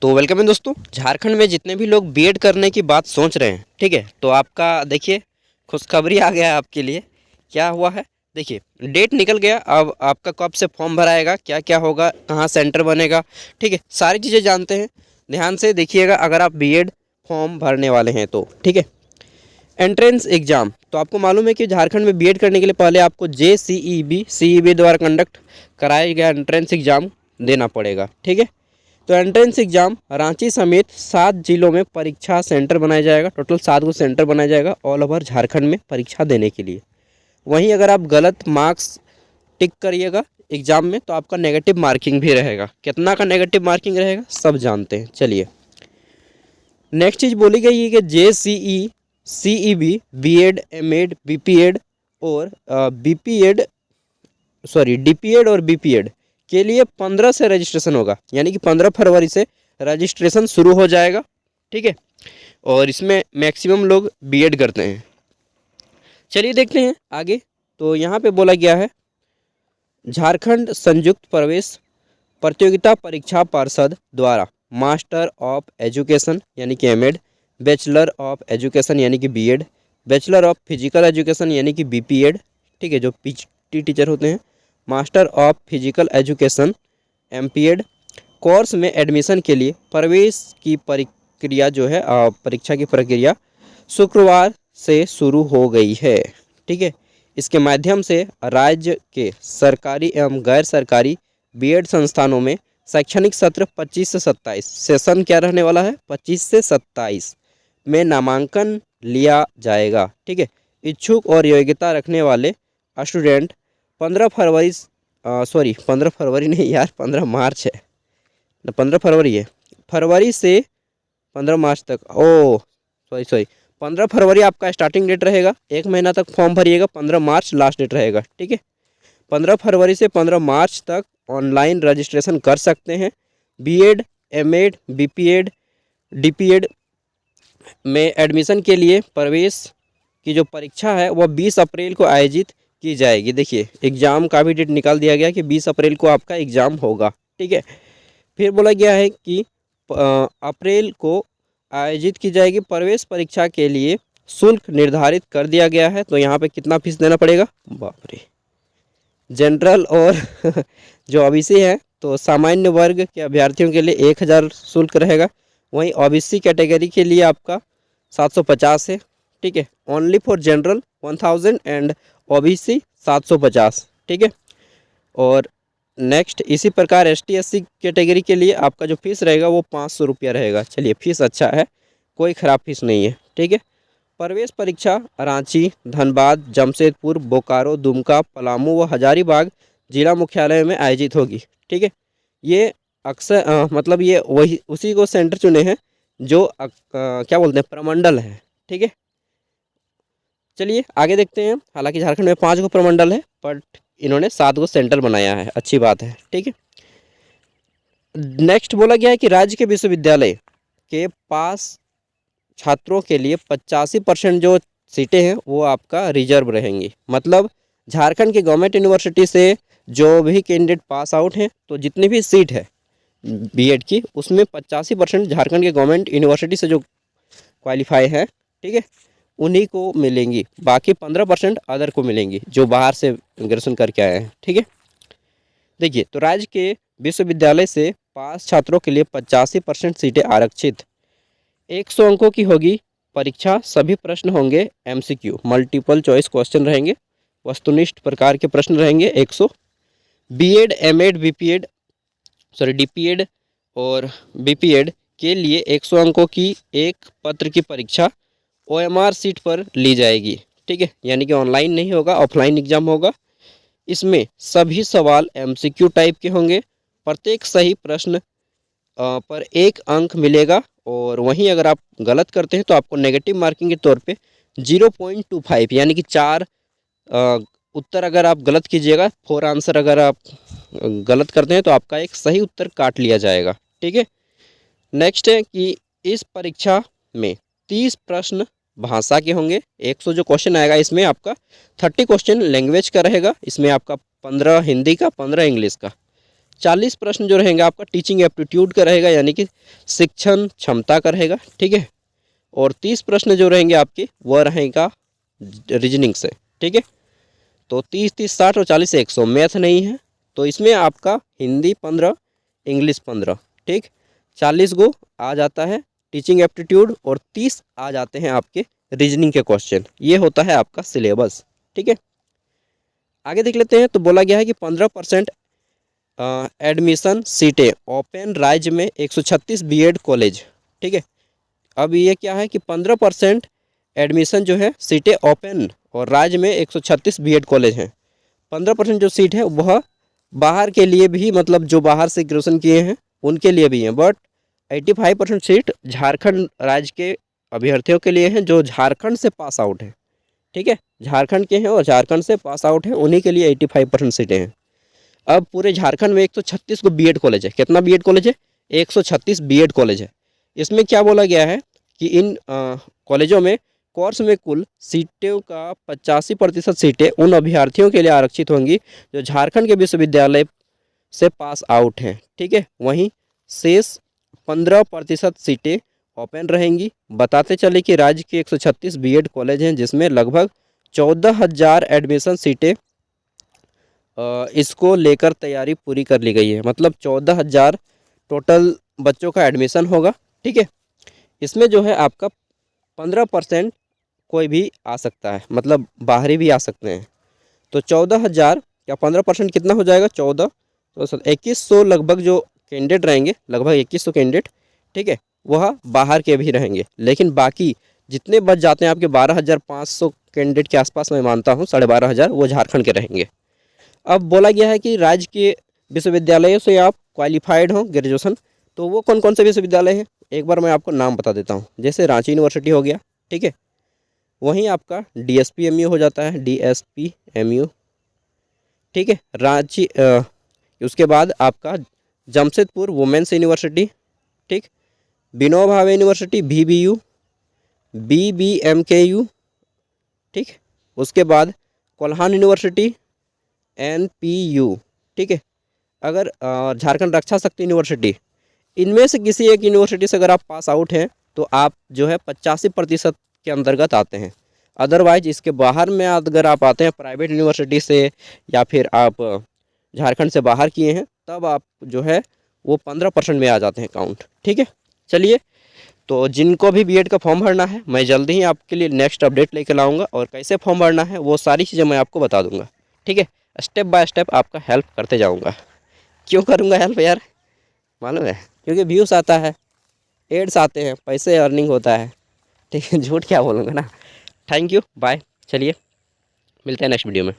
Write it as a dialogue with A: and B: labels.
A: तो वेलकम है दोस्तों। झारखंड में जितने भी लोग बीएड करने की बात सोच रहे हैं, ठीक है, तो आपका देखिए खुशखबरी आ गया है आपके लिए। क्या हुआ है, देखिए डेट निकल गया। अब आपका कब से फॉर्म भराएगा, क्या क्या होगा, कहाँ सेंटर बनेगा, ठीक है, सारी चीज़ें जानते हैं। ध्यान से देखिएगा अगर आप बीएड फॉर्म भरने वाले हैं तो, ठीक है। एंट्रेंस एग्ज़ाम, तो आपको मालूम है कि झारखंड में बीएड करने के लिए पहले आपको सीईबी द्वारा कंडक्ट कराया गया एंट्रेंस एग्ज़ाम देना पड़ेगा, ठीक है। तो एंट्रेंस एग्जाम रांची समेत 7 जिलों में परीक्षा सेंटर बनाया जाएगा। टोटल 7 को सेंटर बनाया जाएगा ऑल ओवर झारखंड में परीक्षा देने के लिए। वहीं अगर आप गलत मार्क्स टिक करिएगा एग्ज़ाम में तो आपका नेगेटिव मार्किंग भी रहेगा। कितना का नेगेटिव मार्किंग रहेगा सब जानते हैं। चलिए नेक्स्ट चीज़ बोली गई है कि जेसीई, सीईबी, बीएड, एमएड, बीपीएड और डीपीएड और बीपीएड के लिए 15 से रजिस्ट्रेशन होगा, यानी कि 15 फरवरी से रजिस्ट्रेशन शुरू हो जाएगा, ठीक है। और इसमें मैक्सिमम लोग बीएड करते हैं। चलिए देखते हैं आगे। तो यहाँ पे बोला गया है झारखंड संयुक्त प्रवेश प्रतियोगिता परीक्षा परिषद द्वारा मास्टर ऑफ एजुकेशन यानी कि एमएड, बैचलर ऑफ एजुकेशन यानी कि BEd, bachelor of physical education यानी कि बीपीएड, ठीक है, जो पीटी टीचर होते हैं, master of physical education MPEd course में एडमिशन के लिए प्रवेश की प्रक्रिया जो है परीक्षा की प्रक्रिया शुक्रवार से शुरू हो गई है, ठीक है। इसके माध्यम से राज्य के सरकारी एवं गैर सरकारी बीएड संस्थानों में शैक्षणिक सत्र 25 से 27 सेशन क्या रहने वाला है 25 से 27 में नामांकन लिया जाएगा, ठीक है। इच्छुक और योग्यता रखने वाले स्टूडेंट 15 फरवरी नहीं यार, 15 मार्च है, 15 फरवरी है, फरवरी से 15 मार्च तक, 15 फरवरी आपका स्टार्टिंग डेट रहेगा। 1 महीना तक फॉर्म भरिएगा, 15 मार्च लास्ट डेट रहेगा, ठीक है। 15 फरवरी से 15 मार्च तक ऑनलाइन रजिस्ट्रेशन कर सकते हैं। बीएड, एमएड, बीपीएड, डीपीएड में एडमिशन के लिए प्रवेश की जो परीक्षा है वह 20 अप्रैल को आयोजित की जाएगी। देखिए एग्ज़ाम का भी डेट निकाल दिया गया कि 20 अप्रैल को आपका एग्ज़ाम होगा, ठीक है। फिर बोला गया है कि अप्रैल को आयोजित की जाएगी। प्रवेश परीक्षा के लिए शुल्क निर्धारित कर दिया गया है। तो यहाँ पे कितना फीस देना पड़ेगा, बाप रे। जनरल और जो ओबीसी है तो सामान्य वर्ग के अभ्यर्थियों के लिए 1000 शुल्क रहेगा। वहीं ओबीसी कैटेगरी के लिए आपका 750 है, ठीक है। Only for general 1000 and OBC 750, ठीक है। और नेक्स्ट इसी प्रकार एसटी एससी कैटेगरी के लिए आपका जो फीस रहेगा वो 500 रुपया रहेगा। चलिए फीस अच्छा है, कोई ख़राब फीस नहीं है, ठीक है। प्रवेश परीक्षा रांची, धनबाद, जमशेदपुर, बोकारो, दुमका, पलामू व हजारीबाग जिला मुख्यालय में आयोजित होगी, ठीक है। ये अक्सर मतलब ये वही उसी को सेंटर चुने हैं जो क्या बोलते हैं प्रमंडल है, ठीक है। चलिए आगे देखते हैं। हालांकि झारखंड में 5 गो प्रमंडल है बट इन्होंने 7 गो सेंटर बनाया है, अच्छी बात है, ठीक है। नेक्स्ट बोला गया है कि राज्य के विश्वविद्यालय के पास छात्रों के लिए 85% जो सीटें हैं वो आपका रिजर्व रहेंगी। मतलब झारखंड की गवर्नमेंट यूनिवर्सिटी से जो भी कैंडिडेट पास आउट हैं तो जितनी भी सीट है बीएड की उसमें 85% झारखंड के गवर्नमेंट यूनिवर्सिटी से जो क्वालिफाई है, ठीक है, उन्हीं को मिलेंगी। बाकी 15% अदर को मिलेंगी जो बाहर से ग्रेजुएशन करके आए हैं, ठीक है। देखिए तो राज्य के विश्वविद्यालय से पास छात्रों के लिए 85% सीटें आरक्षित। 100 अंकों की होगी परीक्षा। सभी प्रश्न होंगे एमसीक्यू, मल्टीपल चॉइस क्वेश्चन रहेंगे, वस्तुनिष्ठ प्रकार के प्रश्न रहेंगे 100। बीएड, एमएड, डीपीएड और बीपीएड के लिए 100 अंकों की एक पत्र की परीक्षा ओएमआर सीट पर ली जाएगी, ठीक है, यानी कि ऑनलाइन नहीं होगा, ऑफलाइन एग्जाम होगा। इसमें सभी सवाल एमसीक्यू टाइप के होंगे। प्रत्येक सही प्रश्न पर 1 अंक मिलेगा और वहीं अगर आप गलत करते हैं तो आपको नेगेटिव मार्किंग के तौर पे 0.25 यानी कि 4 उत्तर अगर आप गलत कीजिएगा, 4 आंसर अगर आप गलत करते हैं तो आपका एक सही उत्तर काट लिया जाएगा, ठीक है। नेक्स्ट है कि इस परीक्षा में 30 प्रश्न भाषा के होंगे। 100 जो क्वेश्चन आएगा इसमें आपका 30 क्वेश्चन लैंग्वेज का रहेगा। इसमें आपका 15 हिंदी का, 15 इंग्लिश का। 40 प्रश्न जो रहेंगे आपका टीचिंग एप्टीट्यूड का रहेगा, यानी कि शिक्षण क्षमता का रहेगा, ठीक है। और 30 प्रश्न जो रहेंगे आपके वह रहेगा रीजनिंग से, ठीक है। तो 30 30 60 और 40 100। मैथ नहीं है तो इसमें आपका हिंदी 15, इंग्लिश 15, ठीक। 40 गो आ जाता है टीचिंग एप्टीट्यूड और 30 आ जाते हैं आपके रीजनिंग के क्वेश्चन। ये होता है आपका सिलेबस, ठीक है। आगे देख लेते हैं। तो बोला गया है कि 15% एडमिशन सीटें ओपन राज्य में 136 बीएड कॉलेज, ठीक है। अब ये क्या है कि 15% एडमिशन जो है सीटें ओपन और राज्य में 136 बीएड कॉलेज हैं। 15% जो सीट है वह बाहर के लिए भी, मतलब जो बाहर से ग्रेजुएशन किए हैं उनके लिए भी हैं, बट 85% सीट झारखंड राज्य के अभ्यर्थियों के लिए हैं जो झारखंड से पास आउट हैं, ठीक है। झारखंड के हैं और झारखंड से पास आउट हैं, उन्हीं के लिए 85% सीटें हैं। अब पूरे झारखंड में 136 को बीएड कॉलेज है। कितना बीएड कॉलेज है? 136 बीएड कॉलेज है। इसमें क्या बोला गया है कि इन कॉलेजों में कोर्स में कुल सीटों का 85% सीटें उन अभ्यर्थियों के लिए आरक्षित होंगी जो झारखंड के विश्वविद्यालय से पास आउट हैं, ठीक है। वहीं शेष 15% सीटें ओपन रहेंगी। बताते चले कि राज्य के 136 बीएड कॉलेज हैं जिसमें लगभग 14,000 एडमिशन सीटें इसको लेकर तैयारी पूरी कर ली गई है। मतलब 14,000 टोटल बच्चों का एडमिशन होगा, ठीक है। इसमें जो है आपका 15% कोई भी आ सकता है, मतलब बाहरी भी आ सकते हैं। तो 14,000 या 15% कितना हो जाएगा? 14 तो 2100 लगभग जो कैंडिडेट रहेंगे, लगभग 2100 कैंडिडेट, ठीक है, वह बाहर के भी रहेंगे। लेकिन बाकी जितने बच जाते हैं आपके 12,500 कैंडिडेट के आसपास, मैं मानता हूँ 12,500, वो झारखंड के रहेंगे। अब बोला गया है कि राज्य के विश्वविद्यालयों से आप क्वालिफाइड हों ग्रेजुएशन, तो वो कौन कौन से विश्वविद्यालय हैं एक बार मैं आपको नाम बता देता हूँ। जैसे रांची यूनिवर्सिटी हो गया, ठीक है। वहीं आपका DSPMU हो जाता है, DSPMU, ठीक है, रांची। उसके बाद आपका जमशेदपुर वुमेंस यूनिवर्सिटी, ठीक, Vinoba Bhave university VBU, BBMKU, ठीक। उसके बाद कोल्हान यूनिवर्सिटी NPU, ठीक है। अगर झारखंड रक्षा शक्ति यूनिवर्सिटी, इनमें से किसी एक यूनिवर्सिटी से अगर आप पास आउट हैं तो आप जो है 85% के अंतर्गत आते हैं। अदरवाइज इसके बाहर में अगर आप आते हैं प्राइवेट यूनिवर्सिटी से या फिर आप झारखंड से बाहर किए हैं, तब आप जो है वो 15% में आ जाते हैं काउंट, ठीक है। चलिए, तो जिनको भी बीएड का फॉर्म भरना है मैं जल्दी ही आपके लिए नेक्स्ट अपडेट लेकर लाऊंगा और कैसे फॉर्म भरना है वो सारी चीज़ें मैं आपको बता दूंगा, ठीक है। स्टेप बाय स्टेप आपका हेल्प करते जाऊंगा। क्यों करूंगा हेल्प यार? मालूम है, क्योंकि व्यूज़ आता है, एड्स आते हैं, पैसे अर्निंग होता है, ठीक है। झूठ क्या बोलूँगा ना। Thank you, bye. चलिए मिलते हैं नेक्स्ट वीडियो में।